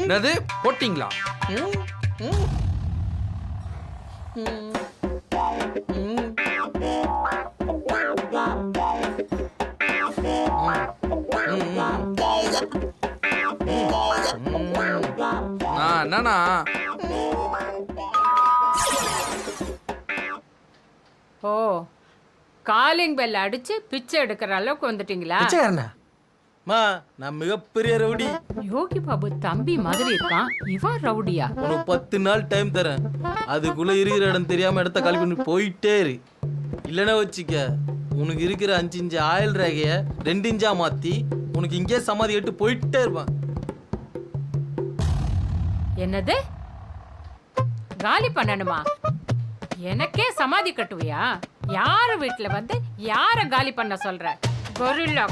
என்னது போட்டிங்களா? என்னண்ணா ஓ, காலிங் பெல் அடிச்சு பிச்சை எடுக்கிற அளவுக்கு வந்துட்டீங்களா? பிச்சைக்காரனா? மா, நான் மிகப்பெரிய ரவுடி. யோகி பாபு தம்பி மாதிரி இருக்கான், இவன் ரவுடியா? உனக்கு 10 நாள் டைம் தரேன். அதுக்குள்ள இருக்கிற இடம் தெரியாம இடத்த காலி பண்ணி போயிட்டே இரு. இல்லைன்னா வச்சுக்க, உனக்கு இருக்கிற 5 இன்ச்சு ஆயில் ரேகைய 2 இன்ச்சா மாத்தி உனக்கு இங்கே சமாதி கட்டு போயிட்டே இருப்பான். என்னது, காலி பண்ணணுமா? எனக்கே சமாதி கட்டுவியா? யார வீட்டுல வந்து யார காலி பண்ண சொல்ற? கொரில்லா